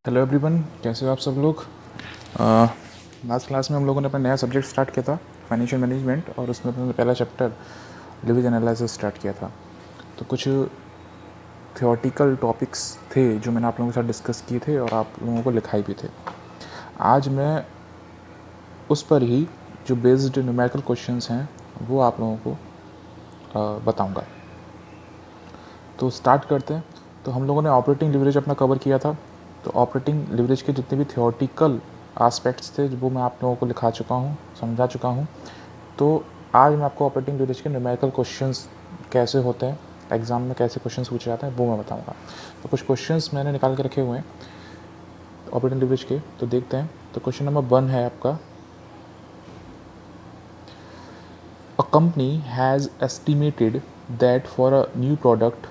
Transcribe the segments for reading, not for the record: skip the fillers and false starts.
Hello everyone, कैसे हो आप सब लोग। लास्ट क्लास में हम लोगों ने अपना नया सब्जेक्ट स्टार्ट किया था फाइनेंशियल मैनेजमेंट, और उसमें अपना पहला चैप्टर लिवरेज एनालिसिस स्टार्ट किया था। तो कुछ थियोरेटिकल टॉपिक्स थे जो मैंने आप लोगों के साथ डिस्कस किए थे और आप लोगों को लिखाए भी थे। आज मैं उस पर ही जो बेस्ड न्यूमेरिकल क्वेश्चंस हैं वो आप लोगों को बताऊँगा। तो स्टार्ट करते हैं। तो हम लोगों ने ऑपरेटिंग लिवरेज अपना कवर किया था। तो ऑपरेटिंग लिवरेज के जितने भी थियोरेटिकल एस्पेक्ट्स थे वो मैं आप लोगों को लिखा चुका हूँ, समझा चुका हूँ। तो आज मैं आपको ऑपरेटिंग लिवरेज के न्यूमेरिकल क्वेश्चंस कैसे होते हैं, एग्ज़ाम में कैसे क्वेश्चंस पूछे जाते हैं वो मैं बताऊँगा। तो कुछ क्वेश्चंस मैंने निकाल के रखे हुए हैं ऑपरेटिंग लिवरेज के, तो देखते हैं। तो क्वेश्चन नंबर 1 है आपका, a company has estimated that for a new product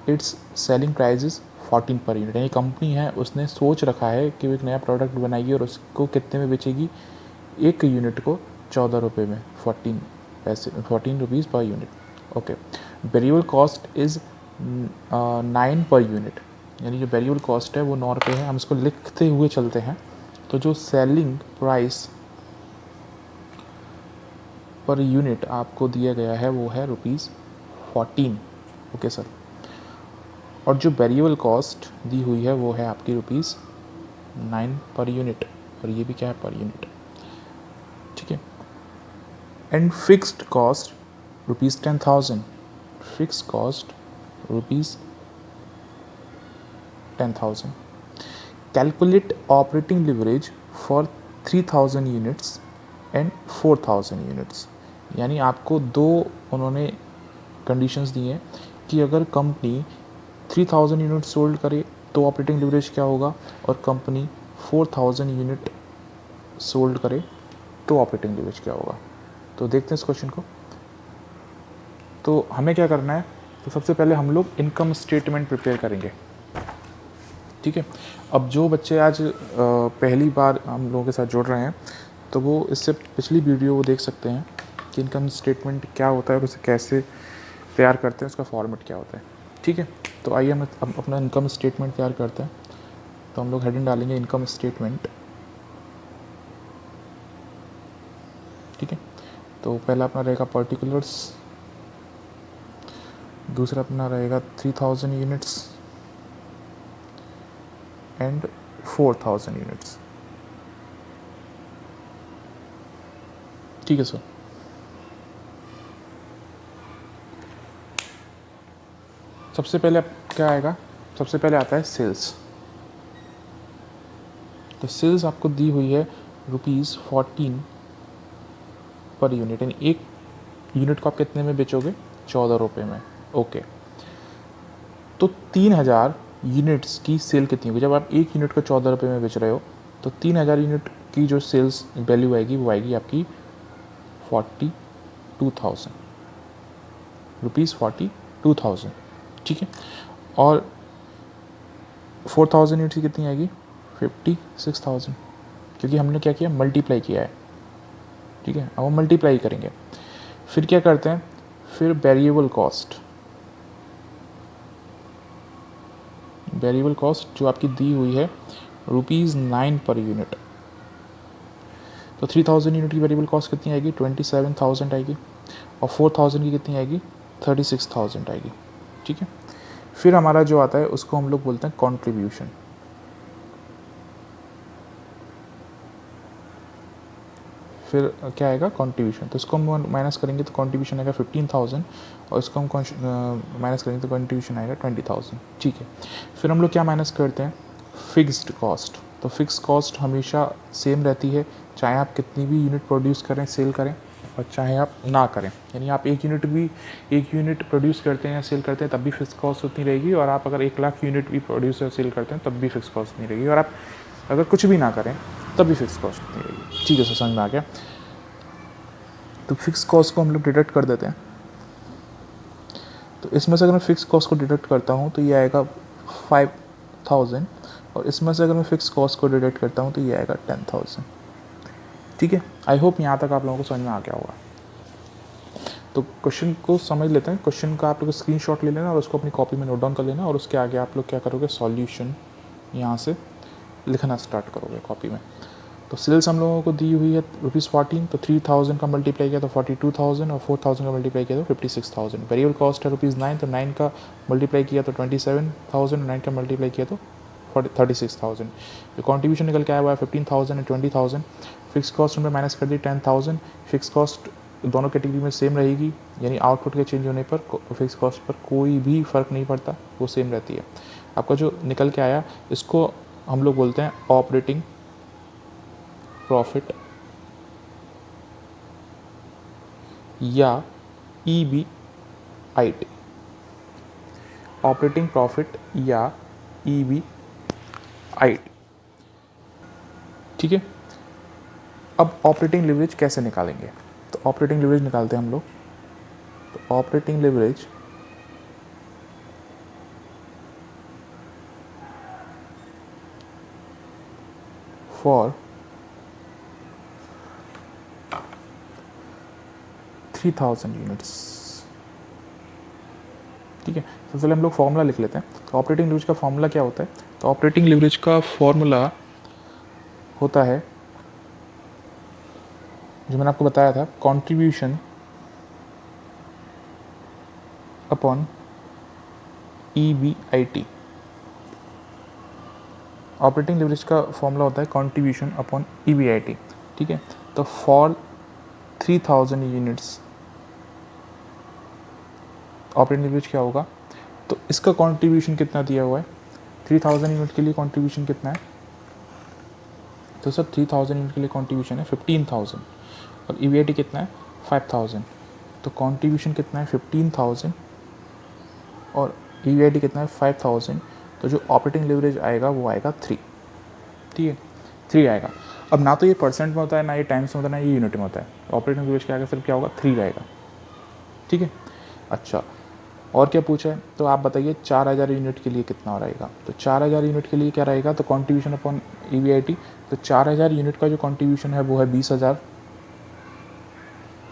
it's selling price is 14 per unit. यानी कंपनी है उसने सोच रखा है कि वो एक नया प्रोडक्ट बनाएगी और उसको कितने में बेचेगी, एक यूनिट को 14 रुपये में, 14 rupees per unit. Okay, variable cost is 9 per unit. यानी जो वेरिएबल कॉस्ट है वो 9 रुपये है। हम इसको लिखते हुए चलते हैं। तो जो सेलिंग प्राइस पर यूनिट आपको दिया गया है वो है ₹14। Okay sir. और जो वेरिएबल कॉस्ट दी हुई है वो है आपकी ₹9 पर यूनिट, और ये भी क्या है, पर यूनिट। ठीक है। And fixed cost ₹10,000। Fix cost ₹10,000। Calculate operating leverage for 3000 units and 4000 units. यानी आपको दो उन्होंने कंडीशंस दी हैं कि अगर कंपनी 3000 यूनिट सोल्ड करे तो ऑपरेटिंग लिवरेज क्या होगा, और कंपनी 4000 यूनिट सोल्ड करे तो ऑपरेटिंग लिवरेज क्या होगा। तो देखते हैं इस क्वेश्चन को। तो हमें क्या करना है, तो सबसे पहले हम लोग इनकम स्टेटमेंट प्रिपेयर करेंगे। ठीक है। अब जो बच्चे आज पहली बार हम लोगों के साथ जुड़ रहे हैं तो वो इससे पिछली वीडियो वो देख सकते हैं कि इनकम स्टेटमेंट क्या होता है और उसे कैसे तैयार करते हैं, उसका फॉर्मेट क्या होता है। ठीक है। तो आइए हम अब अपना इनकम स्टेटमेंट तैयार करते हैं। तो हम लोग हेडिंग डालेंगे इनकम स्टेटमेंट। ठीक है। तो पहला अपना रहेगा पर्टिकुलर्स, दूसरा अपना रहेगा 3000 यूनिट्स एंड 4000 यूनिट्स। ठीक है सर। सबसे पहले क्या आएगा, सबसे पहले आता है सेल्स। तो सेल्स आपको दी हुई है ₹14 पर यूनिट, यानी एक यूनिट को आप कितने में बेचोगे, 14 रुपये में। ओके। तो 3000 यूनिट्स की सेल कितनी होगी, जब आप एक यूनिट को 14 रुपये में बेच रहे हो तो 3000 यूनिट की जो सेल्स वैल्यू आएगी वो आएगी आपकी 42,000 रुपीज़, 42,000। ठीक है। और 4000 यूनिट्स की कितनी आएगी, 56,000, क्योंकि हमने क्या किया, मल्टीप्लाई किया है। ठीक है। अब हम मल्टीप्लाई करेंगे। फिर क्या करते हैं, फिर वेरिएबल कॉस्ट, वेरिएबल कॉस्ट जो आपकी दी हुई है ₹9 पर यूनिट। तो 3000 यूनिट की वेरिएबल कॉस्ट कितनी आएगी, 27,000 आएगी, और 4000 की कितनी आएगी, 36,000 आएगी। ठीक है। फिर हमारा जो आता है उसको हम लोग बोलते हैं कंट्रीब्यूशन। फिर क्या आएगा, कंट्रीब्यूशन। तो इसको हम माइनस करेंगे तो कंट्रीब्यूशन आएगा 15,000, और इसको हम माइनस करेंगे तो कंट्रीब्यूशन आएगा 20,000। ठीक है। फिर हम लोग क्या माइनस करते हैं, फिक्स्ड कॉस्ट। तो फिक्स कॉस्ट हमेशा सेम रहती है, चाहे आप कितनी भी यूनिट प्रोड्यूस करें, सेल करें, और चाहे आप ना करें। यानी आप एक यूनिट प्रोड्यूस करते हैं या सेल करते हैं तब भी फिक्स कॉस्ट उतनी रहेगी, और आप अगर 1,00,000 यूनिट भी प्रोड्यूस या सेल करते हैं तब भी फिक्स कॉस्ट उतनी रहेगी, और आप अगर कुछ भी ना करें तब भी फिक्स कॉस्ट उतनी रहेगी। ठीक है सर, समझ में आ गया। तो फिक्स कॉस्ट को हम लोग डिडक्ट कर देते हैं। तो इसमें से अगर मैं फिक्स कॉस्ट को डिडक्ट करता हूँ तो ये आएगा 5,000, और इसमें से अगर मैं फिक्स कॉस्ट को डिडक्ट करता हूँ तो ये आएगा 10,000। ठीक है। आई होप यहाँ तक आप लोगों को समझ में आ गया होगा। तो क्वेश्चन को समझ लेते हैं। क्वेश्चन का आप लोग स्क्रीनशॉट ले लेना और उसको अपनी कॉपी में नोट डाउन कर लेना, और उसके आगे आप लोग क्या करोगे, सॉल्यूशन यहाँ से लिखना स्टार्ट करोगे कॉपी में। तो सेल्स हम लोगों को दी हुई है ₹14, तो 3000 का मल्टीप्लाई किया तो 42,000 और 4000 का मल्टीप्लाई किया तो 56,000। वेरिएबल कॉस्ट है ₹9, तो 9 का मल्टीप्लाई किया तो 27,000, 9 का मल्टीप्लाई किया तो 36,000। जो कॉन्ट्रीब्यूशन निकल के आया हुआ है 15,000 एंड 20,000। फिक्स कॉस्ट में माइनस कर दी 10,000। फिक्स कॉस्ट दोनों कैटेगरी में सेम रहेगी, यानी आउटपुट के चेंज होने पर फिक्स कॉस्ट पर कोई भी फ़र्क नहीं पड़ता, वो सेम रहती है। आपका जो निकल के आया इसको हम लोग बोलते हैं ऑपरेटिंग प्रॉफिट या EBIT। ऑपरेटिंग प्रॉफिट या EBIT, ठीक है। अब ऑपरेटिंग लिवरेज कैसे निकालेंगे? तो ऑपरेटिंग लिवरेज निकालते हैं हम लोग। तो ऑपरेटिंग लिवरेज फॉर 3000 यूनिट्स, ठीक है। सबसे पहले हम लोग फॉर्मूला लिख लेते हैं। तो ऑपरेटिंग लिवरेज का फॉर्मूला क्या होता है? तो ऑपरेटिंग लिवरेज का फॉर्मूला होता है, जो मैंने आपको बताया था, contribution upon EBIT। Operating leverage का फॉर्मूला होता है कंट्रीब्यूशन अपॉन EBIT, ठीक है। तो फॉर 3000 यूनिट्स ऑपरेटिंग लिवरेज क्या होगा? तो इसका कंट्रीब्यूशन कितना दिया हुआ है? 3000 यूनिट के लिए कंट्रीब्यूशन कितना है? तो सर 3000 यूनिट के लिए कंट्रीब्यूशन है 15,000 और EBIT कितना है? 5000। तो कंट्रीब्यूशन कितना है? 15,000 और EBIT कितना है? 5000। तो जो ऑपरेटिंग लिवरेज आएगा वो आएगा 3, ठीक है, 3 आएगा। अब ना तो ये परसेंट में होता है, ना ये टाइम्स में होता है, ना ये यूनिट में होता है। ऑपरेटिंग लिवरेज क्या आएगा? सिर्फ क्या होगा? 3 रहेगा, ठीक है। अच्छा, और क्या पूछा है? तो आप बताइए 4000 यूनिट के लिए कितना रहेगा? तो 4000 यूनिट के लिए क्या रहेगा? तो कंट्रीब्यूशन अपॉन EBIT। तो 4000 यूनिट का जो कंट्रीब्यूशन है वो है 20,000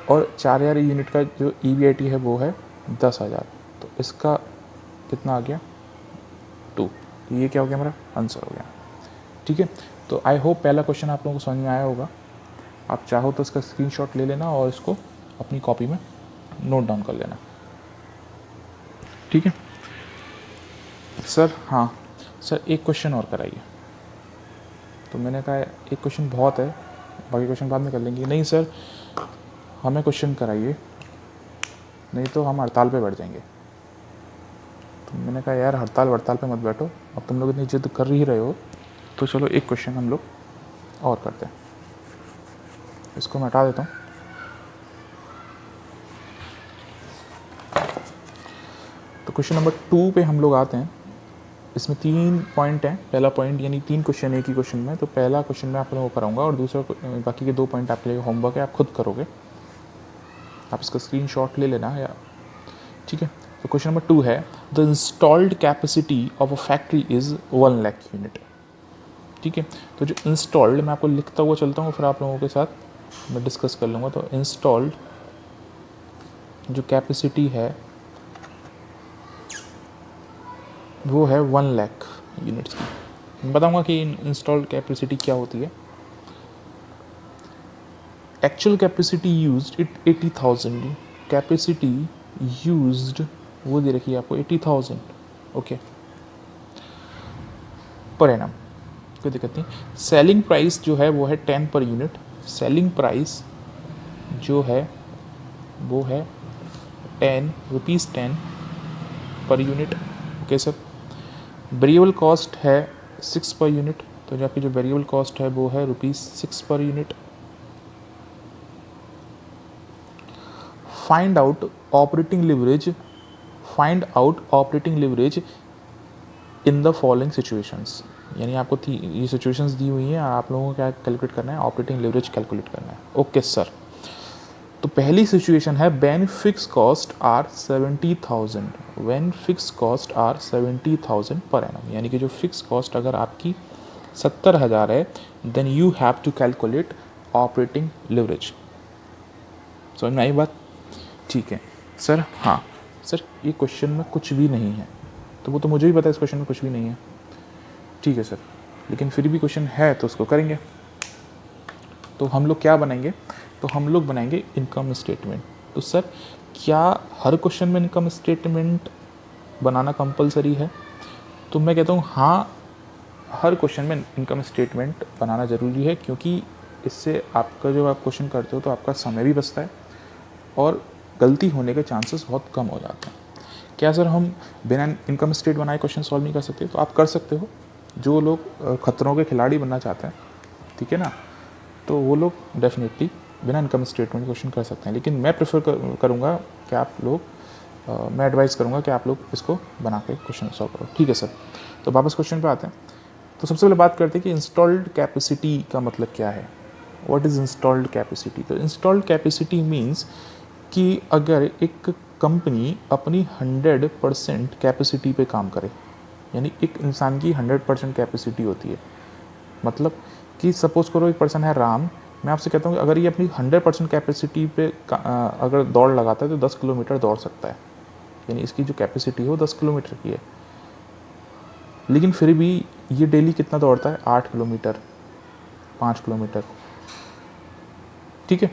और 4000 यूनिट का जो EBIT है वो है 10,000। तो इसका कितना आ गया? 2। तो ये क्या हो गया? हमारा आंसर हो गया, ठीक है। तो आई होप पहला क्वेश्चन आप लोगों को समझ में आया होगा। आप चाहो तो इसका स्क्रीनशॉट ले लेना और इसको अपनी कॉपी में नोट डाउन कर लेना, ठीक है सर। हाँ सर, एक क्वेश्चन और कराइए। तो मैंने कहा एक क्वेश्चन बहुत है, बाकी क्वेश्चन बाद में कर लेंगे। नहीं सर, हमें क्वेश्चन कराइए, नहीं तो हम हड़ताल पे बैठ जाएंगे। तो मैंने कहा यार हड़ताल वड़ताल पे मत बैठो, अब तुम लोग इतनी जिद कर ही रहे हो, तो चलो एक क्वेश्चन हम लोग और करते हैं। इसको मैं हटा देता हूँ। तो क्वेश्चन नंबर 2 पे हम लोग आते हैं। इसमें 3 पॉइंट हैं। पहला पॉइंट यानी 3 क्वेश्चन एक ही क्वेश्चन में। तो पहला क्वेश्चन मैं आप लोगों को कराऊंगा और दूसरा बाकी के 2 पॉइंट आपके लिए होमवर्क है, आप खुद करोगे। आप इसका स्क्रीनशॉट ले लेना या, ठीक है। तो क्वेश्चन नंबर 2 है, the installed capacity of a factory is 1 lakh unit, ठीक है। तो जो इंस्टॉल्ड, मैं आपको लिखता हुआ चलता हूँ, फिर आप लोगों के साथ मैं डिस्कस कर लूँगा। तो इंस्टॉल्ड जो कैपेसिटी है वो है 1 लाख यूनिट्स की। मैं बताऊँगा कि इंस्टॉल्ड कैपेसिटी क्या होती है। Actual capacity used it 80,000, capacity used वो दे रखी है आपको 80,000, ओके, पर एनम, कोई दिक्कत नहीं। सेलिंग प्राइस जो है वो है 10 पर यूनिट। सेलिंग प्राइस जो है वो है 10 rupees 10 per unit, okay sir. Variable cost है 6 पर यूनिट, तो जो आपकी जो वेरिएबल कॉस्ट है वो है ₹6 per unit. Find out operating leverage, find out operating leverage in the following situations, यानी आपको ये सिचुएशंस दी हुई हैं, आप लोगों को क्या कैलकुलेट करना है? ऑपरेटिंग लिवरेज कैलकुलेट करना है, ओके सर। तो पहली सिचुएशन है when fix cost are 70,000, when fix cost are 70,000 per annum, यानी कि जो फिक्स कॉस्ट अगर आपकी 70,000 है, then you have to calculate operating leverage. समझ में आई बात? ठीक है सर। हाँ सर, ये क्वेश्चन में कुछ भी नहीं है, तो वो तो मुझे भी पता है इस क्वेश्चन में कुछ भी नहीं है, ठीक है सर। लेकिन फिर भी क्वेश्चन है तो उसको करेंगे। तो हम लोग क्या बनाएंगे, तो हम लोग बनाएंगे इनकम स्टेटमेंट। तो सर क्या हर क्वेश्चन में इनकम स्टेटमेंट बनाना कंपलसरी है? तो मैं कहता हूँ हाँ, हर क्वेश्चन में इनकम स्टेटमेंट बनाना ज़रूरी है, क्योंकि इससे आपका जो आप क्वेश्चन करते हो तो आपका समय भी बचता है और गलती होने के चांसेस बहुत कम हो जाते हैं। क्या सर हम बिना इनकम स्टेट बनाए क्वेश्चन सॉल्व नहीं कर सकते? तो आप कर सकते हो। जो लोग खतरों के खिलाड़ी बनना चाहते हैं, ठीक है ना, तो वो लोग डेफिनेटली बिना इनकम स्टेटमेंट क्वेश्चन कर सकते हैं। लेकिन मैं प्रेफर करूँगा कि आप लोग मैं एडवाइस करूँगा कि आप लोग इसको बना के क्वेश्चन सॉल्व करो। ठीक है सर, तो वापस क्वेश्चन पे आते हैं। तो सबसे पहले बात करते हैं कि इंस्टॉल्ड कैपेसिटी का मतलब क्या है। What is installed capacity? तो इंस्टॉल्ड कैपेसिटी मीन्स कि अगर एक कंपनी अपनी 100% कैपेसिटी पे काम करे, यानी एक इंसान की 100% कैपेसिटी होती है, मतलब कि सपोज़ करो एक पर्सन है राम, मैं आपसे कहता हूँ कि अगर ये अपनी 100% कैपेसिटी पे अगर दौड़ लगाता है तो 10 किलोमीटर दौड़ सकता है, यानी इसकी जो कैपेसिटी है वो 10 किलोमीटर की है। लेकिन फिर भी ये डेली कितना दौड़ता है? 8 किलोमीटर, 5 किलोमीटर, ठीक है।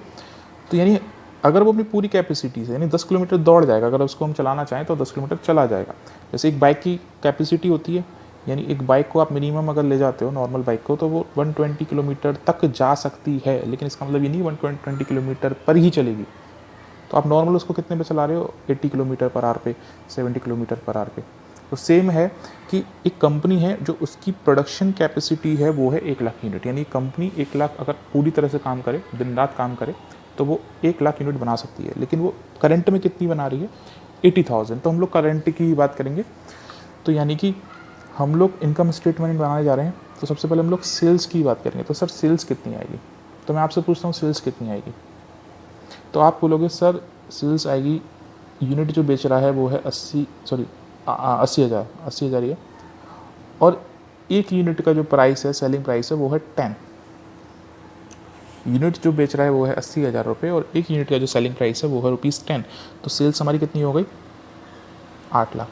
तो यानी अगर वो अपनी पूरी कैपेसिटी से यानी 10 किलोमीटर दौड़ जाएगा, अगर उसको हम चलाना चाहें तो 10 किलोमीटर चला जाएगा। जैसे एक बाइक की कैपेसिटी होती है, यानी एक बाइक को आप मिनिमम अगर ले जाते हो नॉर्मल बाइक को, तो वो 120 किलोमीटर तक जा सकती है, लेकिन इसका मतलब ये नहीं 120 किलोमीटर पर ही चलेगी। तो आप नॉर्मल उसको कितने पे चला रहे हो? 80 किलोमीटर पर आवर पे, 70 किलोमीटर पर आवर पे। तो सेम है कि एक कंपनी है जो उसकी प्रोडक्शन कैपेसिटी है वो है 1 लाख यूनिट, यानी कंपनी 1 लाख अगर पूरी तरह से काम करे, दिन रात काम करे, तो वो 1 लाख यूनिट बना सकती है। लेकिन वो करंट में कितनी बना रही है? 80,000। तो हम लोग करंट की ही बात करेंगे। तो यानी कि हम लोग इनकम स्टेटमेंट बनाने जा रहे हैं, तो सबसे पहले हम लोग सेल्स की बात करेंगे। तो सर सेल्स कितनी आएगी? तो मैं आपसे पूछता हूँ सेल्स कितनी आएगी? तो आप बोलोगे सर सेल्स आएगी, यूनिट जो बेच रहा है वो है 80,000 ही है, और एक यूनिट का जो प्राइस है, सेलिंग प्राइस है, वो है 10। यूनिट जो बेच रहा है वो है 80,000 रुपये, और एक यूनिट का जो सेलिंग प्राइस है वो है ₹10। तो सेल्स हमारी कितनी हो गई? 8 लाख।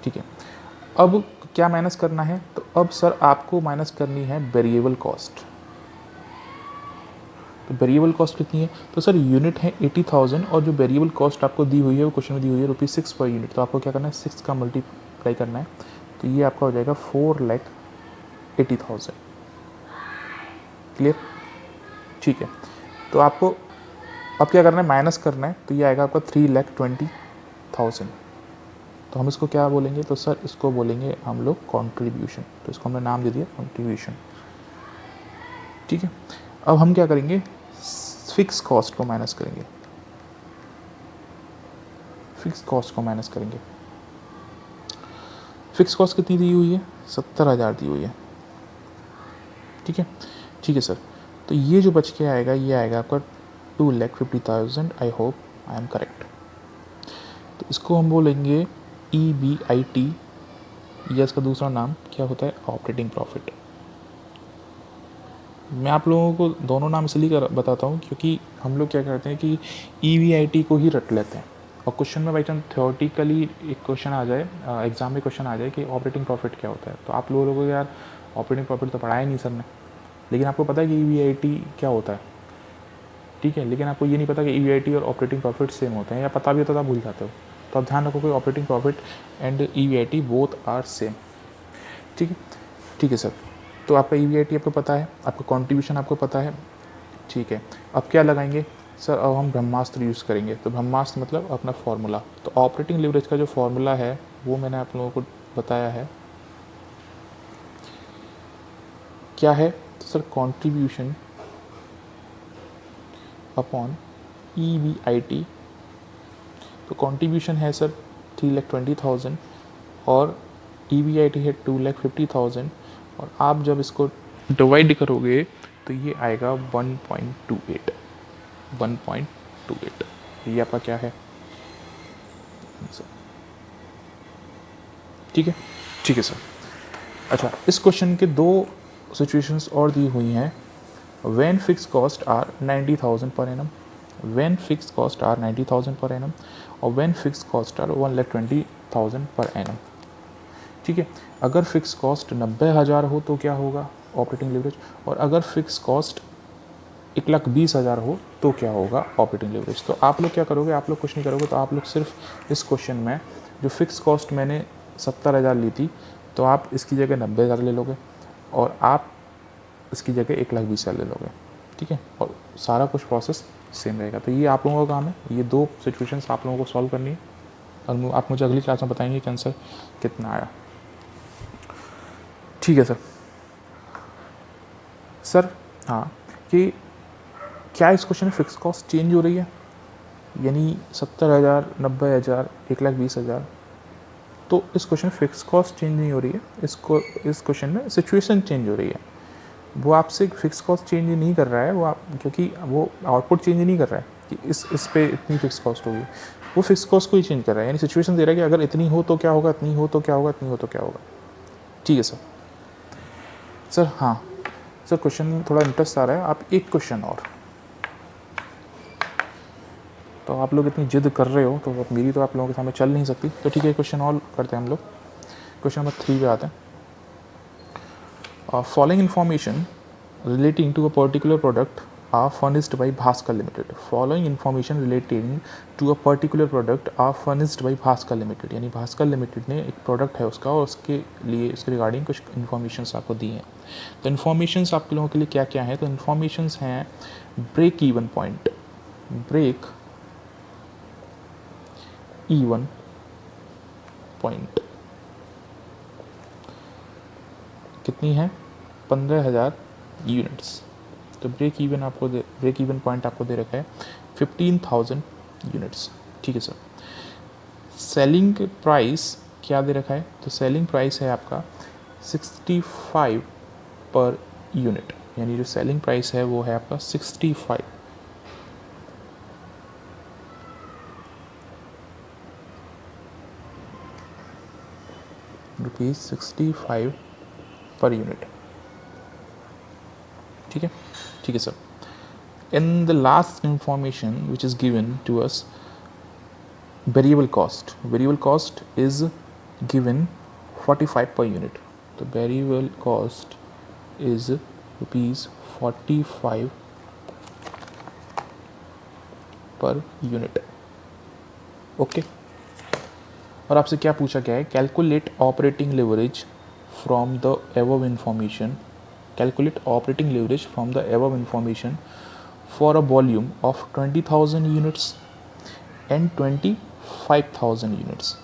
ठीक है, अब क्या माइनस करना है? तो अब सर आपको माइनस करनी है वेरिएबल कॉस्ट। तो वेरिएबल कॉस्ट कितनी है? तो सर यूनिट है 80,000 और जो वेरिएबल कॉस्ट आपको दी हुई है वो क्वेश्चन में दी हुई है ₹6 पर यूनिट। तो आपको क्या करना है? 6 का मल्टीप्लाई करना है, तो ये आपका हो जाएगा 4,80,000। क्लियर? ठीक है, तो आपको अब क्या करना है? माइनस करना है, तो ये आएगा आपका 3,20,000। तो हम इसको क्या बोलेंगे? तो सर इसको बोलेंगे हम लोग कॉन्ट्रीब्यूशन। तो इसको हमने नाम दे दिया कॉन्ट्रीब्यूशन। ठीक है, अब हम क्या करेंगे? फिक्स कॉस्ट को माइनस करेंगे। फिक्स कॉस्ट को माइनस करेंगे। फिक्स कॉस्ट कितनी दी हुई है? 70,000 दी हुई है। ठीक है, ठीक है सर। तो ये जो बच के आएगा ये आएगा आपका 2,50,000। I hope I am correct. तो इसको हम बोलेंगे EBIT, या इसका दूसरा नाम क्या होता है? Operating profit. मैं आप लोगों को दोनों नाम इसलिए बताता हूँ क्योंकि हम लोग क्या करते हैं कि EBIT को ही रट लेते हैं, और क्वेश्चन में बाई चांस थियोरटिकली एक क्वेश्चन आ जाए, एग्जाम में क्वेश्चन आ जाए कि ऑपरेटिंग प्रॉफिट क्या होता है, तो आप लोगों को यार ऑपरेटिंग प्रॉफिट तो पढ़ाया नहीं सर ने, लेकिन आपको पता है कि EBIT क्या होता है, ठीक है, लेकिन आपको ये नहीं पता कि EBIT और ऑपरेटिंग प्रॉफिट सेम होते हैं, या पता भी होता तो आप भूल जाते हो। तो आप ध्यान रखो कि operating profit and EBIT both are same. ठीक है, ठीक है सर। तो आपका EBIT आपको पता है, आपका कॉन्ट्रीब्यूशन आपको पता है, ठीक है। अब क्या लगाएंगे? सर अब हम ब्रह्मास्त्र यूज़ करेंगे। तो ब्रह्मास्त्र मतलब अपना फॉर्मूला। तो ऑपरेटिंग लिवरेज का जो फॉर्मूला है वो मैंने आप लोगों को बताया है, क्या है? तो सर कॉन्ट्रीब्यूशन अपॉन EBIT। तो कॉन्ट्रीब्यूशन है सर 3,20,000 और EBIT है 2,50,000, और आप जब इसको डिवाइड करोगे तो ये आएगा 1.28। 1.28 ये आपका क्या है? ठीक है, ठीक है सर। अच्छा, इस क्वेश्चन के दो सिचुएशंस और दी हुई हैं। When fix cost are 90,000 per annum, when fix cost are 90,000 per annum, और when fix cost are 1,20,000 per annum. ठीक है। अगर फिक्स कॉस्ट 90,000 हो तो क्या होगा ऑपरेटिंग लिवरेज, और अगर फिक्स कॉस्ट 1,20,000 हो तो क्या होगा ऑपरेटिंग लिवरेज। तो आप लोग क्या करोगे, आप लोग कुछ नहीं करोगे, तो आप लोग सिर्फ इस क्वेश्चन में जो फिक्स कॉस्ट मैंने 70,000 ली थी, तो आप इसकी जगह 90,000 ले लोगे और आप इसकी जगह 1,20,000 ले लोगे, ठीक है। और सारा कुछ प्रोसेस सेम रहेगा। तो ये आप लोगों का काम है, ये 2 सिचुएशंस आप लोगों को सॉल्व करनी है और आप मुझे अगली क्लास में बताएंगे कि आंसर कितना आया। ठीक है सर हाँ, कि क्या इस क्वेश्चन में फिक्स कॉस्ट चेंज हो रही है, यानी 70,000, 90,000, 1,20,000। तो इस क्वेश्चन में फिक्स कॉस्ट चेंज नहीं हो रही है, इस क्वेश्चन में सिचुएशन चेंज हो रही है। वो आपसे फिक्स कॉस्ट चेंज नहीं कर रहा है, वो आप क्योंकि वो आउटपुट चेंज नहीं कर रहा है कि इस पे इतनी फिक्स कॉस्ट होगी, वो फिक्स कॉस्ट को ही चेंज कर रहा है, यानी सिचुएशन दे रहा है कि अगर इतनी हो तो क्या होगा, इतनी हो तो क्या होगा, इतनी हो तो क्या होगा। ठीक है सर हाँ सर, क्वेश्चन थोड़ा इंटरेस्ट आ रहा है, आप एक क्वेश्चन और, तो आप लोग इतनी जिद कर रहे हो तो अब मेरी तो आप लोगों के सामने चल नहीं सकती, तो ठीक है क्वेश्चन और करते हैं हम लोग। क्वेश्चन नंबर 3 पे आते हैं। Following information relating to a particular product are furnished by Bhaskar Limited. Following information relating to a particular product are furnished by Bhaskar Limited. यानी भास्कर लिमिटेड ने एक प्रोडक्ट है उसका और उसके लिए उसके रिगार्डिंग कुछ इन्फॉर्मेशंस आपको दी हैं। तो इन्फॉर्मेशंस आपके लोगों के लिए क्या क्या है, तो इन्फॉर्मेशंस हैं break even point, break even point कितनी है, 15,000 यूनिट्स। तो ब्रेक इवन पॉइंट आपको दे रखा है 15,000 यूनिट्स, ठीक है सर। सेलिंग प्राइस क्या दे रखा है, तो सेलिंग प्राइस है आपका 65 पर यूनिट, यानी जो सेलिंग प्राइस है वो है आपका 65 रुपीज़ 65 पर यूनिट, ठीक है sir. In the last information which is given to us variable cost is given 45 per unit. तो variable cost is ₹45 per unit, okay. और आपसे क्या पूछा गया है, calculate operating leverage from the above information, calculate operating leverage from the above information for a volume of 20,000 units and 25,000 units,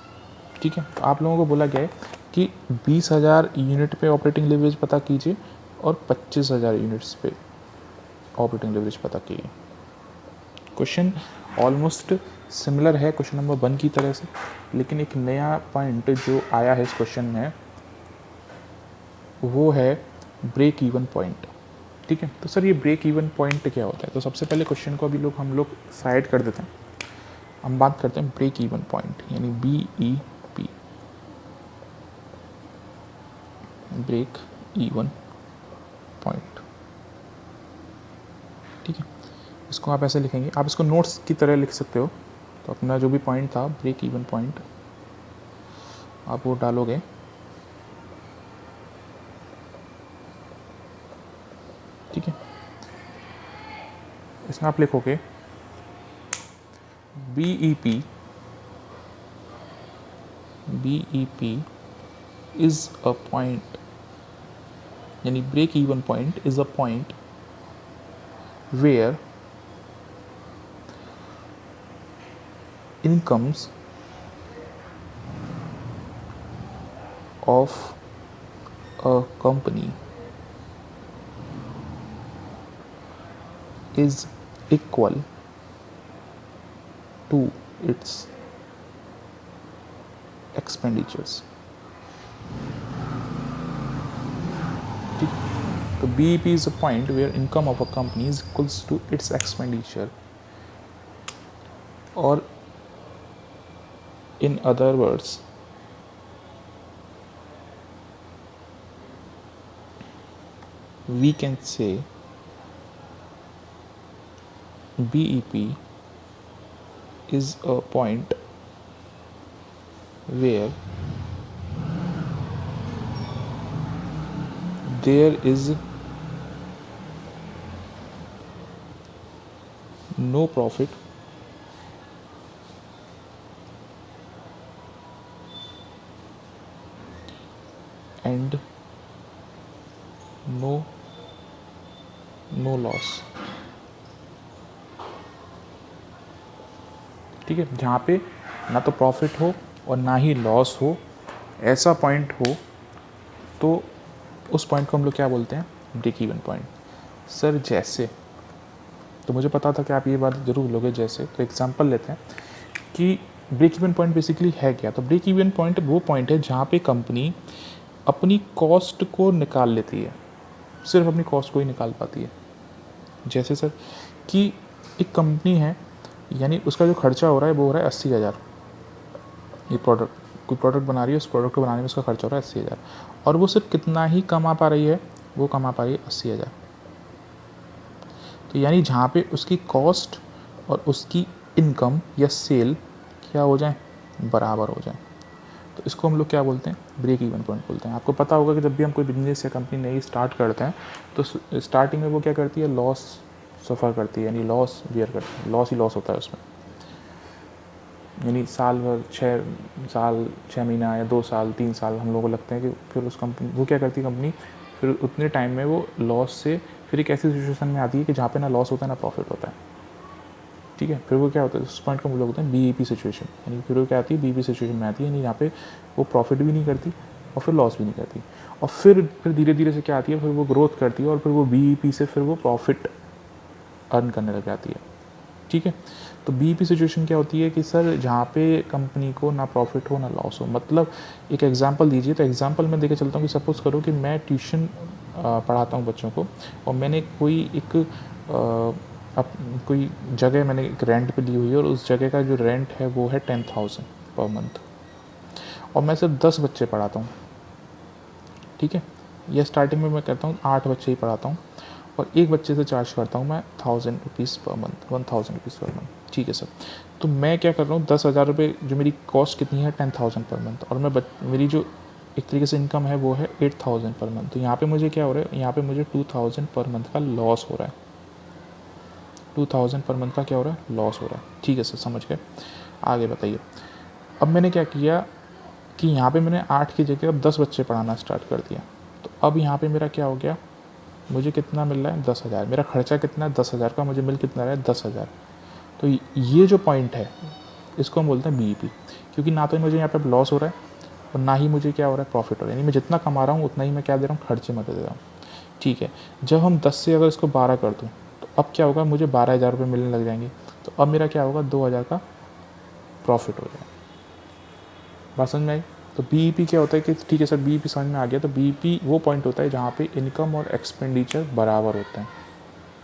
ठीक है। तो आप लोगों को बोला गया है कि 20,000 यूनिट पे ऑपरेटिंग लेवरेज पता कीजिए और 25,000 यूनिट्स पे ऑपरेटिंग लेवरेज पता कीजिए। क्वेश्चन ऑलमोस्ट सिमिलर है क्वेश्चन नंबर 1 की तरह से, लेकिन एक नया पॉइंट जो आया है इस क्वेश्चन में वो है ब्रेक इवन पॉइंट, ठीक है। तो सर ये ब्रेक इवन पॉइंट क्या होता है, तो सबसे पहले क्वेश्चन को अभी हम लोग साइड कर देते हैं, हम बात करते हैं ब्रेक इवन पॉइंट, यानी BEP, ब्रेक इवन पॉइंट, ठीक है। इसको आप ऐसे लिखेंगे, आप इसको नोट्स की तरह लिख सकते हो। तो अपना जो भी पॉइंट था ब्रेक इवन पॉइंट आप वो डालोगे, ठीक है। इसमें आप लिखोगे BEP is a point, यानी break even point is a point where incomes of a company is equal to its expenditures, तो BEP is a point where income of a company is equals to its expenditure, or in other words we can say BEP is a point where there is no profit and no loss. ठीक है, जहाँ पे ना तो profit हो और ना ही loss हो, ऐसा पॉइंट हो, तो उस पॉइंट को हम लोग क्या बोलते हैं? Break even point. सर जैसे, तो मुझे पता था कि आप ये बात ज़रूर लोगे। जैसे, तो एग्जांपल लेते हैं कि ब्रेक इवन पॉइंट बेसिकली है क्या। तो ब्रेक इवन पॉइंट वो पॉइंट है जहाँ पे कंपनी अपनी कॉस्ट को निकाल लेती है, सिर्फ अपनी कॉस्ट को ही निकाल पाती है। जैसे सर कि एक कंपनी है, यानी उसका जो खर्चा हो रहा है वो हो रहा है 80,000। ये कोई प्रोडक्ट बना रही है, उस प्रोडक्ट को बनाने में उसका खर्चा हो रहा है 80,000, और वो सिर्फ कितना ही कमा पा रही है? वो कमा पा रही है 80,000। तो यानी जहाँ पे उसकी कॉस्ट और उसकी इनकम या सेल क्या हो जाए? बराबर हो जाए, तो इसको हम लोग क्या बोलते हैं? ब्रेक इवन पॉइंट बोलते हैं। आपको पता होगा कि जब भी हम कोई बिजनेस या कंपनी नई स्टार्ट करते हैं तो स्टार्टिंग में वो क्या करती है? लॉस सफ़र करती है, यानी लॉस बियर करती है, लॉस ही लॉस होता है उसमें। यानी साल भर, 6 महीना या 2 साल 3 साल हम लोगों को लगते हैं कि फिर उस कंपनी, वो क्या करती है कंपनी, फिर उतने टाइम में वो लॉस से फिर एक ऐसी सिचुएशन में आती है कि जहाँ पे ना लॉस होता है ना प्रॉफिट होता है। ठीक है, फिर वो क्या होता है? उस पॉइंट को हम लोग बोलते हैं BEP सिचुएशन। यानी फिर वो क्या आती है? BEP सिचुएशन में आती है, यानी यहाँ पे वो प्रॉफिट भी नहीं करती और फिर लॉस भी नहीं करती, और फिर धीरे धीरे से क्या आती है? फिर वो ग्रोथ करती है और फिर वो BEP से फिर वो प्रॉफिट अर्न करने लग जाती है। ठीक है, तो BEP सिचुएशन क्या होती है कि सर जहाँ पे कंपनी को ना प्रॉफिट हो ना लॉस हो। मतलब एक एग्जांपल दीजिए, तो एग्जांपल मैं देके चलता हूँ कि सपोज़ करो कि मैं ट्यूशन पढ़ाता हूँ बच्चों को, और मैंने कोई एक अब कोई जगह मैंने एक रेंट पे ली हुई है, और उस जगह का जो रेंट है वो है 10,000 पर मंथ, और मैं सिर्फ 10 बच्चे पढ़ाता हूँ। ठीक है, या स्टार्टिंग में मैं कहता हूँ 8 बच्चे ही पढ़ाता हूँ, और एक बच्चे से चार्ज करता हूँ मैं 1,000 rupees per month, 1,000 rupees per month. ठीक है सर, तो मैं क्या कर रहा हूँ? 10,000 रुपये जो मेरी कॉस्ट कितनी है? 10,000 पर मंथ, और मेरी जो एक तरीके से इनकम है वो है 8,000 पर मंथ। तो यहाँ पे मुझे क्या हो रहा है? यहाँ पे मुझे 2,000 पर मंथ का लॉस हो रहा है। 2,000 पर मंथ का क्या हो रहा है? लॉस हो रहा है। ठीक है सर, समझ गए। आगे बताइए। अब मैंने क्या किया कि यहाँ पे मैंने 8 की जगह अब 10 बच्चे पढ़ाना स्टार्ट कर दिया। तो अब यहाँ पे मेरा क्या हो गया? मुझे कितना मिल रहा है? 10,000। मेरा खर्चा कितना है? 10,000 का, मुझे मिल कितना रहा है? 10,000। तो ये जो पॉइंट है इसको हम बोलते हैं BEP, क्योंकि ना तो मुझे यहाँ पे लॉस हो रहा है और ना ही मुझे क्या हो रहा है? प्रॉफिट हो रहा है। यानी मैं जितना कमा रहा हूँ उतना ही मैं क्या दे रहा हूँ? खर्चे में दे रहा हूँ। ठीक है, जब हम 10 से अगर इसको 12 कर दूँ तो अब क्या होगा? मुझे 12,000 रुपये मिलने लग जाएंगे। तो अब मेरा क्या होगा? 2,000 का प्रॉफिट हो जाएगा। बात समझ में आई? तो BEP क्या होता है कि ठीक है सर, BEP समझ में आ गया। तो BEP वो पॉइंट होता है जहाँ पे इनकम और एक्सपेंडिचर बराबर होते हैं।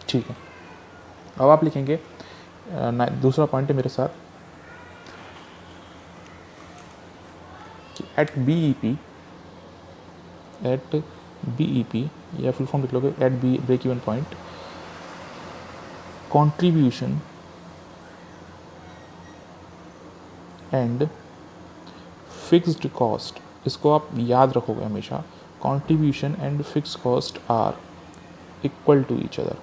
ठीक है, अब आप लिखेंगे दूसरा पॉइंट है मेरे साथ कि एट BEP या फुल फॉर्म लिख लोगे, at break even point contribution and fixed cost, इसको आप याद रखोगे हमेशा, contribution and fixed cost are equal to each other.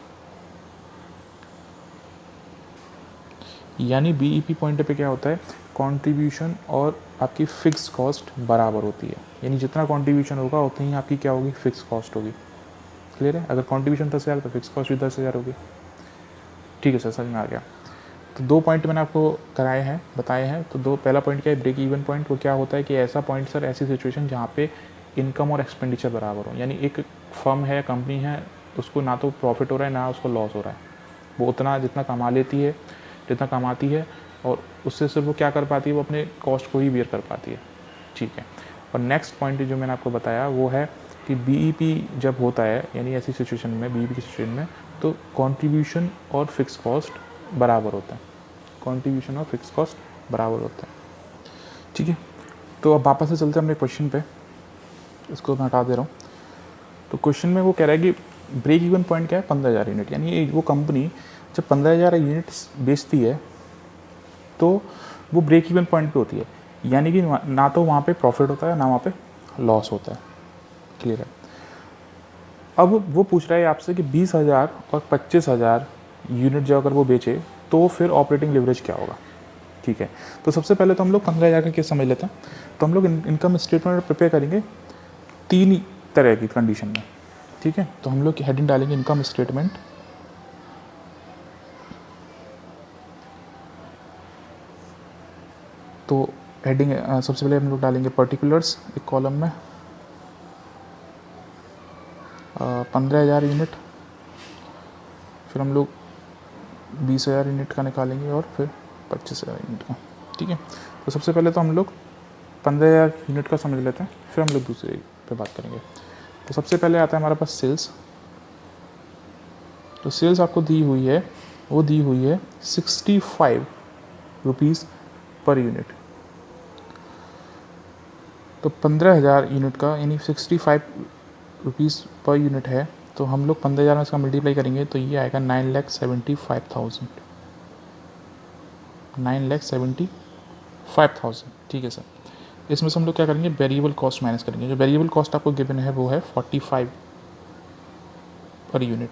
यानी BEP पॉइंट पे क्या होता है? कंट्रीब्यूशन और आपकी फिक्स कॉस्ट बराबर होती है, यानी जितना कंट्रीब्यूशन होगा उतनी ही आपकी क्या होगी? फिक्स कॉस्ट होगी। क्लियर है? अगर कंट्रीब्यूशन 10,000 तो फिक्स कॉस्ट भी 10,000 होगी। ठीक है सर, समझ में आ गया। तो 2 पॉइंट मैंने आपको कराए हैं, बताए हैं। तो पहला पॉइंट क्या है? Break even point. वो क्या होता है कि ऐसा पॉइंट सर, ऐसी सिचुएशन जहाँ पे इनकम और एक्सपेंडिचर बराबर हो, यानी एक फर्म है, कंपनी है, उसको ना तो प्रॉफिट हो रहा है ना उसको लॉस हो रहा है, वो उतना जितना कमा लेती है, जितना कमाती है, और उससे सिर्फ वो क्या कर पाती है? वो अपने कॉस्ट को ही बियर कर पाती है। ठीक है, और नेक्स्ट पॉइंट जो मैंने आपको बताया वो है कि BEP जब होता है, यानी ऐसी सिचुएशन में, BEP की सिचुएशन में, तो कंट्रीब्यूशन और फिक्स कॉस्ट बराबर होता है। कंट्रीब्यूशन और फिक्स कॉस्ट बराबर होता है। ठीक है, तो अब वापस से चलते हैं अपने क्वेश्चन पे, इसको मैं हटा दे रहा हूँ। तो क्वेश्चन में वो कह रहा है कि ब्रेक इवन पॉइंट क्या है? 15,000 यूनिट। यानी वो कंपनी जब 15,000 यूनिट्स बेचती है तो वो ब्रेक इवन पॉइंट पे होती है, यानी कि ना तो वहाँ पे प्रॉफिट होता है ना वहाँ पे लॉस होता है। क्लियर है? अब वो पूछ रहा है आपसे कि 20,000 और 25,000 यूनिट जो अगर वो बेचे तो फिर ऑपरेटिंग लिवरेज क्या होगा। ठीक है, तो सबसे पहले तो हम लोग 15,000 का केस समझ लेते हैं। तो हम लोग इनकम स्टेटमेंट प्रिपेयर करेंगे 3 तरह की कंडीशन में। ठीक है, तो हम लोग की हेडिंग डालेंगे इनकम स्टेटमेंट, तो हेडिंग सबसे पहले हम लोग डालेंगे पर्टिकुलर्स एक कॉलम में 15,000 यूनिट, फिर हम लोग 20,000 यूनिट का निकालेंगे और फिर 25,000 यूनिट का। ठीक है, तो सबसे पहले तो हम लोग 15,000 यूनिट का समझ लेते हैं, फिर हम लोग दूसरे पे बात करेंगे। तो सबसे पहले आता है हमारे पास सेल्स। तो सेल्स आपको दी हुई है, वो दी हुई है 65 रुपीज़ पर यूनिट। तो 15,000 यूनिट का यानी 65 रुपीज़ पर यूनिट है, तो हम लोग 15,000 में इसका मल्टीप्लाई करेंगे तो ये आएगा 9,75,000, 9,75,000। ठीक है सर, इसमें से हम लोग क्या करेंगे, वेरिएबल कॉस्ट माइनस करेंगे। जो वेरिएबल कॉस्ट आपको गिवन है वो है 45 पर यूनिट,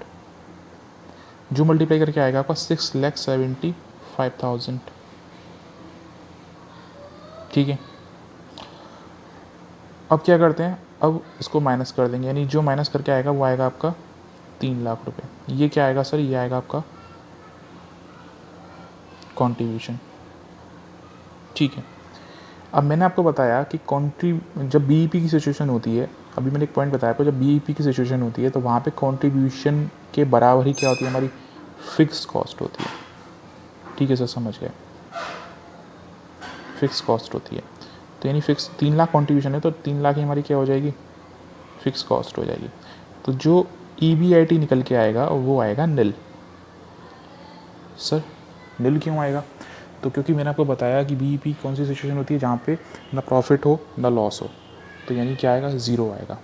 जो मल्टीप्लाई करके आएगा आपका 6,75,000। ठीक है, अब क्या करते हैं, अब इसको माइनस कर देंगे, यानी जो माइनस करके आएगा वो आएगा आपका 3,00,000 रुपये। ये क्या आएगा सर, ये आएगा आपका कॉन्ट्रीब्यूशन। ठीक है, अब मैंने आपको बताया कि जब बीईपी की सिचुएशन होती है, अभी मैंने एक पॉइंट बताया आपको, जब बीईपी की सिचुएशन होती है तो वहाँ पे कॉन्ट्रीब्यूशन के बराबर ही क्या होती है, हमारी फिक्स कॉस्ट होती है। ठीक है सर, समझ गए, फिक्स कॉस्ट होती है। तो यानी फिक्स 3,00,000 कॉन्ट्रीब्यूशन है तो 3,00,000 ही हमारी क्या हो जाएगी, फिक्स कॉस्ट हो जाएगी। तो जो EBIT निकल के आएगा वो आएगा नील। सर नील क्यों आएगा, तो क्योंकि मैंने आपको बताया कि बीईपी कौन सी सिचुएशन होती है जहाँ पे ना प्रॉफिट हो ना लॉस हो, तो यानी क्या आएगा, ज़ीरो आएगा।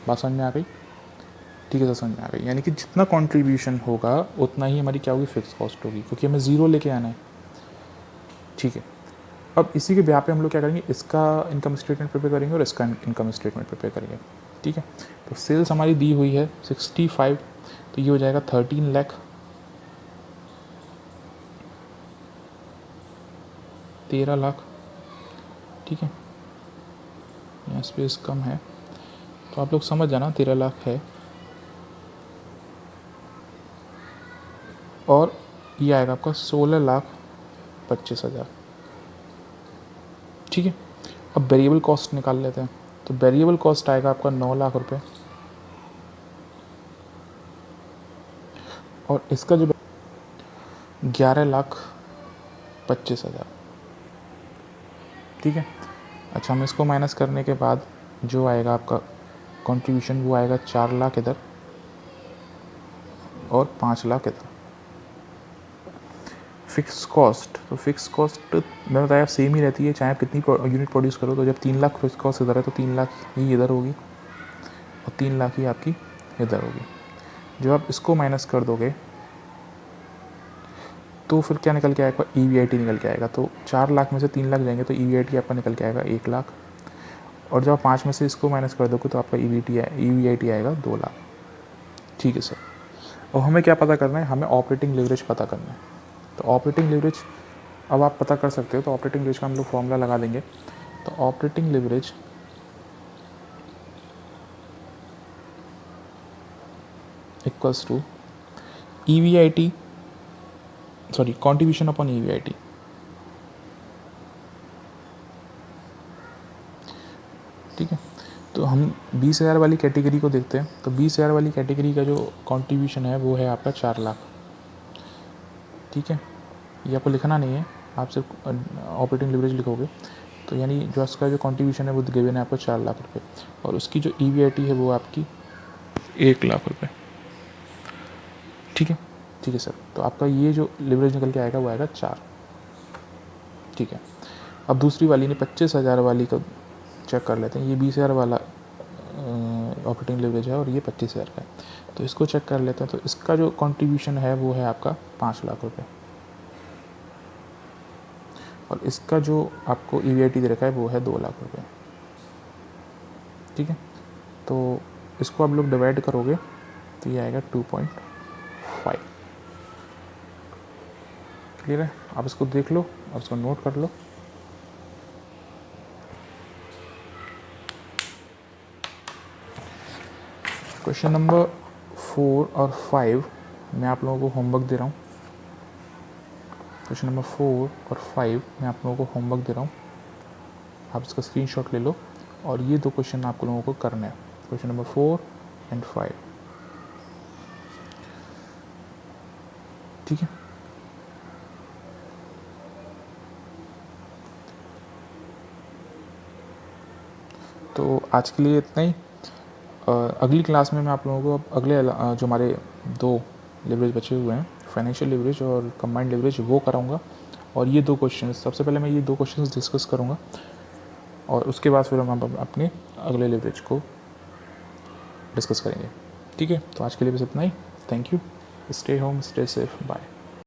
बात समझ में आ गई। ठीक है सर, समझ में आ गई, यानी कि जितना कंट्रीब्यूशन होगा उतना ही हमारी क्या होगी, फिक्स कॉस्ट होगी, क्योंकि हमें ज़ीरो लेके आना है। ठीक है, अब इसी के ब्याह पे हम लोग क्या करेंगे, इसका इनकम स्टेटमेंट प्रिपेयर करेंगे और इसका इनकम स्टेटमेंट प्रिपेयर करेंगे। ठीक है, तो सेल्स हमारी दी हुई है 65, तो ये हो जाएगा 13,00,000, 13,00,000। ठीक है, यहाँ स्पेस कम है तो आप लोग समझ जाना 13,00,000 है, और ये आएगा आपका 16,25,000। ठीक है, अब वेरिएबल कॉस्ट निकाल लेते हैं। तो वेरिएबल कॉस्ट आएगा आपका 9,00,000 रुपये, और इसका जो 11,25,000। ठीक है, अच्छा हम इसको माइनस करने के बाद जो आएगा आपका कंट्रीब्यूशन वो आएगा 4,00,000 इधर और 5,00,000 इधर। फिक्स कॉस्ट, तो फिक्स कॉस्ट मैंने बताया सेम ही रहती है चाहे आप कितनी यूनिट प्रोड्यूस करो। तो जब 3,00,000 फिक्स कॉस्ट इधर है तो 3,00,000 ही इधर होगी और 3,00,000 ही आपकी इधर होगी। जब आप इसको माइनस कर दोगे तो फिर क्या निकल के आएगा, EBIT निकल के आएगा। तो 4,00,000 में से 3,00,000 जाएंगे तो EBIT आपका निकल के आएगा 1,00,000, और जब आप 5 में से इसको माइनस कर दोगे तो आपका EBIT आएगा 2,00,000। ठीक है सर, और हमें क्या पता करना है, हमें ऑपरेटिंग लिवरेज पता करना है। तो ऑपरेटिंग लिवरेज अब आप पता कर सकते हो, तो ऑपरेटिंग लिवरेज का हम लोग फॉर्मूला लगा देंगे। तो operating leverage equals to EBIT, sorry contribution upon EBIT। ठीक है, तो हम 20,000 वाली कैटेगरी को देखते हैं। तो 20,000 वाली कैटेगरी का जो कंट्रीब्यूशन है वो है आपका 4,00,000। ठीक है, ये आपको लिखना नहीं है, आप सिर्फ ऑपरेटिंग लिवरेज लिखोगे। तो यानी जो उसका जो कंट्रीब्यूशन है वो गिवन है आपको 4,00,000 रुपये, और उसकी जो EBIT है वो आपकी 1,00,000 रुपये। ठीक है, ठीक है सर, तो आपका ये जो लिवरेज निकल के आएगा वो आएगा 4। ठीक है, अब दूसरी वाली ने 25,000 वाली को चेक कर लेते हैं। ये 20,000 वाला ऑपरेटिंग लिवरेज है और ये 25,000 का है, तो इसको चेक कर लेते हैं। तो इसका जो कंट्रीब्यूशन है वो है आपका 5,00,000 रुपये, और इसका जो आपको EBIT दे रखा है वो है 2,00,000 रुपये। ठीक है, तो इसको आप लोग डिवाइड करोगे तो ये आएगा 2.5। क्लियर है? आप इसको देख लो, आप इसको नोट कर लो। क्वेश्चन नंबर 4 और 5 मैं आप लोगों को होमवर्क दे रहा हूँ। क्वेश्चन नंबर 4 और 5 मैं आप लोगों को होमवर्क दे रहा हूँ, आप इसका स्क्रीनशॉट ले लो और ये 2 क्वेश्चन आप लोगों को करना है, क्वेश्चन नंबर 4 एंड 5। ठीक है? तो आज के लिए इतना ही। अगली क्लास में मैं आप लोगों को अब अगले जो हमारे 2 लिवरेज बचे हुए हैं, फाइनेंशियल लिवरेज और कंबाइंड लिवरेज, वो कराऊंगा। और ये 2 क्वेश्चन, सबसे पहले मैं ये 2 क्वेश्चन डिस्कस करूंगा और उसके बाद फिर हम अपने अगले लिवरेज को डिस्कस करेंगे। ठीक है? तो आज के लिए बस इतना ही। Thank you. Stay home, stay safe, bye.